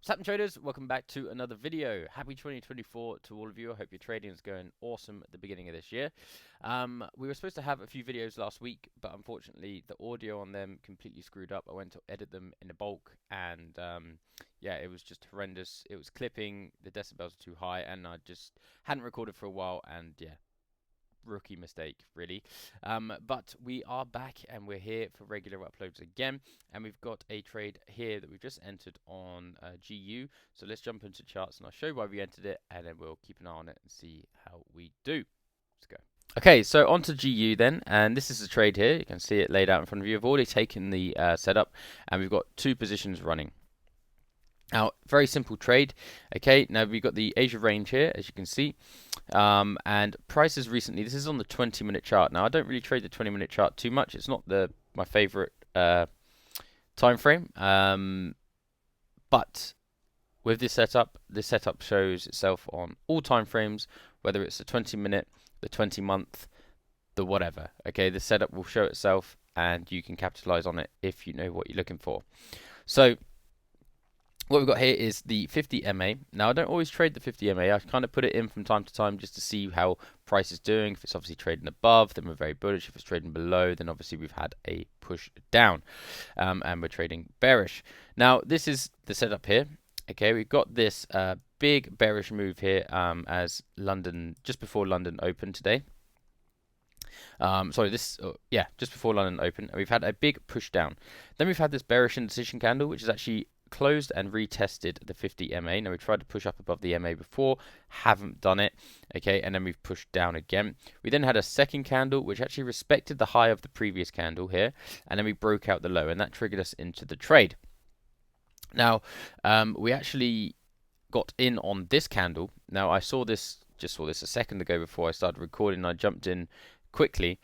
What's happening, traders? Welcome back to another video. Happy 2024 to all of you. I hope your trading is going awesome at the beginning of this year. We were supposed to have a few videos last week, but unfortunately the audio on them completely screwed up. I went to edit them in a bulk and yeah, it was just horrendous. It was clipping, the decibels were too high, and I just hadn't recorded for a while, and yeah, rookie mistake really. But we are back and we're here for regular uploads again, and we've got a trade here that we've just entered on GU. So let's jump into charts and I'll show you why we entered it, and then we'll keep an eye on it and see how we do. Let's go. Okay, so onto GU then, and this is the trade here. You can see it laid out in front of you. I've already taken the setup, and we've got two positions running. Now, very simple trade. Okay, now we've got the Asia range here, as you can see, and prices recently. This is on the 20-minute chart. Now, I don't really trade the 20-minute chart too much. It's not my favorite time frame, but with this setup shows itself on all time frames, whether it's the 20-minute, the 20-month, the whatever. Okay, the setup will show itself, and you can capitalize on it if you know what you're looking for. So what we've got here is the 50 MA. Now, I don't always trade the 50 MA. I kind of put it in from time to time just to see how price is doing. If it's obviously trading above, then we're very bullish. If it's trading below, then obviously we've had a push down, and we're trading bearish. Now, this is the setup here. Okay, we've got this big bearish move here as London, just before London opened today. Just before London opened, and we've had a big push down. Then we've had this bearish indecision candle, which is actually closed and retested the 50 MA. Now, we tried to push up above the MA before, haven't done it. Okay, and then we've pushed down again. We then had a second candle which actually respected the high of the previous candle here, and then we broke out the low, and that triggered us into the trade. Now, we actually got in on this candle. Now, I just saw this a second ago before I started recording, and I jumped in quickly.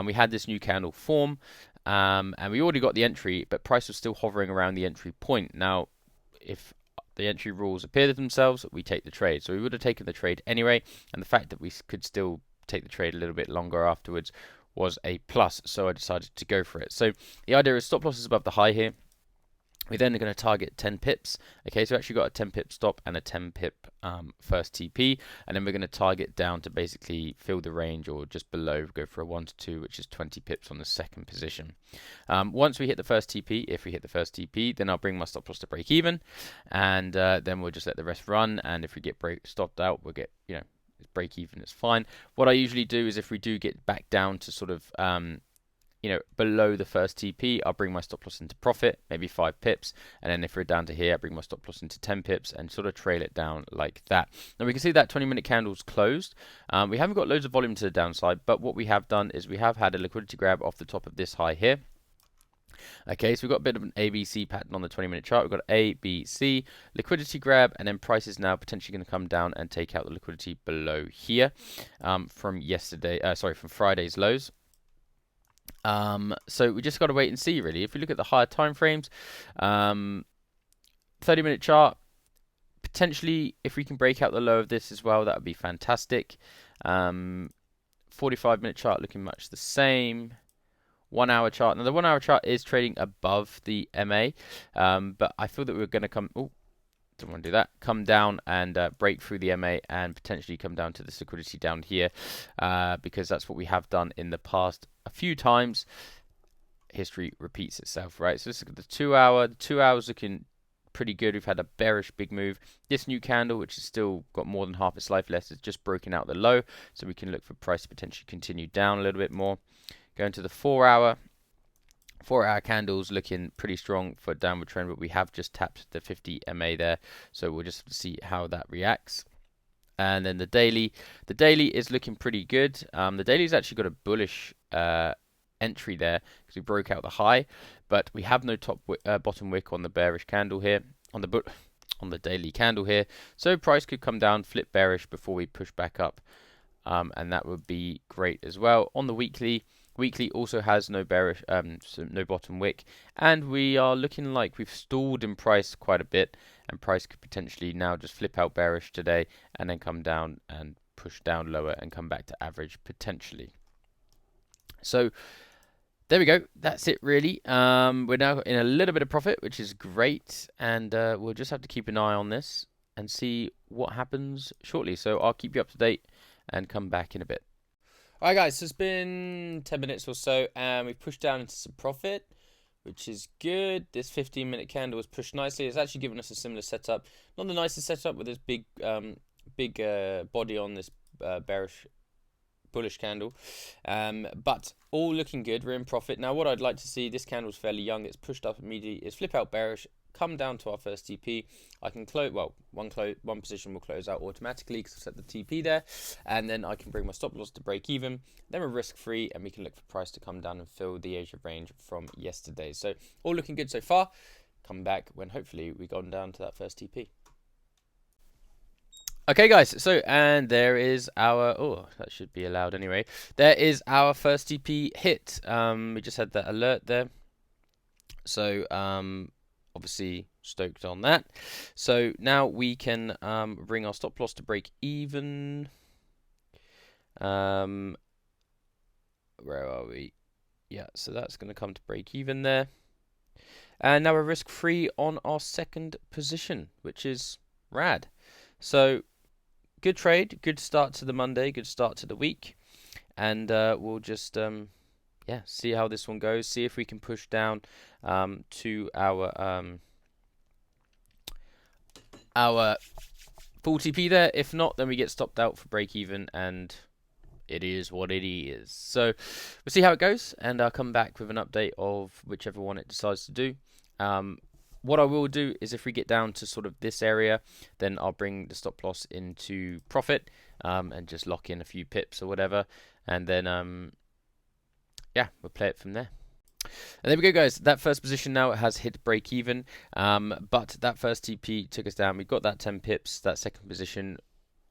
We had this new candle form, and we already got the entry, but price was still hovering around the entry point. Now, if the entry rules appear to themselves, we take the trade. So we would have taken the trade anyway, and the fact that we could still take the trade a little bit longer afterwards was a plus, so I decided to go for it. So the idea is stop loss is above the high here. We then are going to target 10 pips. Okay, so we actually got a 10 pip stop and a 10 pip first TP, and then we're going to target down to basically fill the range or just below, go for a 1 to 2, which is 20 pips on the second position. Once we hit the first TP, if we hit the first TP, then I'll bring my stop loss to break even, and then we'll just let the rest run, and if we get stopped out, we'll get, break even, it's fine. What I usually do is if we do get back down to sort of below the first TP, I'll bring my stop loss into profit, maybe 5 pips, and then if we're down to here, I bring my stop loss into 10 pips and sort of trail it down like that. Now we can see that 20-minute candle's closed. We haven't got loads of volume to the downside, but what we have done is we have had a liquidity grab off the top of this high here. Okay, so we've got a bit of an ABC pattern on the 20-minute chart. We've got A, B, C, liquidity grab, and then price is now potentially going to come down and take out the liquidity below here from Friday's lows. So we just got to wait and see, really. If we look at the higher time frames, 30-minute chart, potentially if we can break out the low of this as well, that would be fantastic. 45-minute chart looking much the same. 1 hour chart. Now the 1 hour chart is trading above the MA, but I feel that we're going to come come down and break through the MA and potentially come down to this liquidity down here, because that's what we have done in the past a few times. History repeats itself, right? So let's look at the 2 hour. The 2 hours looking pretty good. We've had a bearish big move. This new candle, which has still got more than half its life left, has just broken out the low, so we can look for price to potentially continue down a little bit more. Going to the 4 hour. 4 hour candles looking pretty strong for downward trend, but we have just tapped the 50 MA there, so we'll just see how that reacts. And then the daily is looking pretty good. The daily's actually got a bullish entry there because we broke out the high, but we have no bottom wick on the bearish candle here, on the daily candle here, so price could come down, flip bearish before we push back up, and that would be great as well. On the weekly also has no bearish, so no bottom wick, and we are looking like we've stalled in price quite a bit, and price could potentially now just flip out bearish today and then come down and push down lower and come back to average potentially. So there we go. That's it, really. We're now in a little bit of profit, which is great, and we'll just have to keep an eye on this and see what happens shortly. So I'll keep you up to date and come back in a bit. All right, guys. So it's been 10 minutes or so, and we've pushed down into some profit, which is good. This 15-minute candle was pushed nicely. It's actually given us a similar setup. Not the nicest setup with this big body on this bullish candle, but all looking good. We're in profit now. What I'd like to see, this candle's fairly young. It's pushed up immediately. It's flip out bearish, come down to our first TP. I can close, well, one position will close out automatically because I've set the TP there, and then I can bring my stop loss to break even. Then we're risk free, and we can look for price to come down and fill the Asia range from yesterday. So all looking good so far. Come back when hopefully we've gone down to that first TP. Okay, guys, so, and there is our, oh, that should be allowed anyway. There is our first TP hit. We just had that alert there. So, obviously stoked on that. So now we can bring our stop loss to break even. Where are we? Yeah, so that's going to come to break even there. And now we're risk free on our second position, which is rad. So, good trade, good start to the Monday, good start to the week, and we'll just yeah, see how this one goes. See if we can push down to our full TP there. If not, then we get stopped out for break even, and it is what it is. So we'll see how it goes, and I'll come back with an update of whichever one it decides to do. What I will do is if we get down to sort of this area, then I'll bring the stop loss into profit and just lock in a few pips or whatever. And then, yeah, we'll play it from there. And there we go, guys. That first position now has hit break even, but that first TP took us down. We got that 10 pips. That second position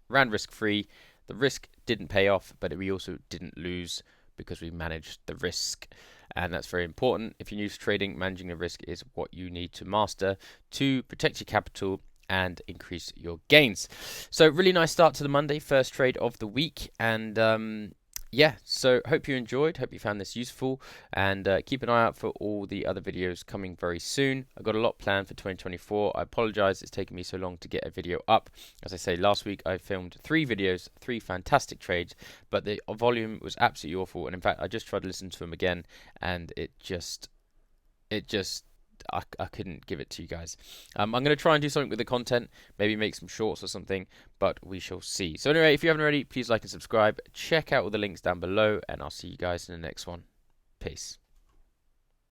ran risk free. The risk didn't pay off, but we also didn't lose because we managed the risk. And that's very important. If you're new to trading, managing the risk is what you need to master to protect your capital and increase your gains. So really nice start to the Monday, first trade of the week. And yeah, so hope you enjoyed, hope you found this useful, and keep an eye out for all the other videos coming very soon. I've got a lot planned for 2024. I apologize it's taken me so long to get a video up. As I say, last week I filmed 3 videos, 3 fantastic trades, but the volume was absolutely awful, and in fact I just tried to listen to them again, and I couldn't give it to you guys. I'm going to try and do something with the content, maybe make some shorts or something, but we shall see. So anyway, if you haven't already, please like and subscribe. Check out all the links down below, and I'll see you guys in the next one. Peace.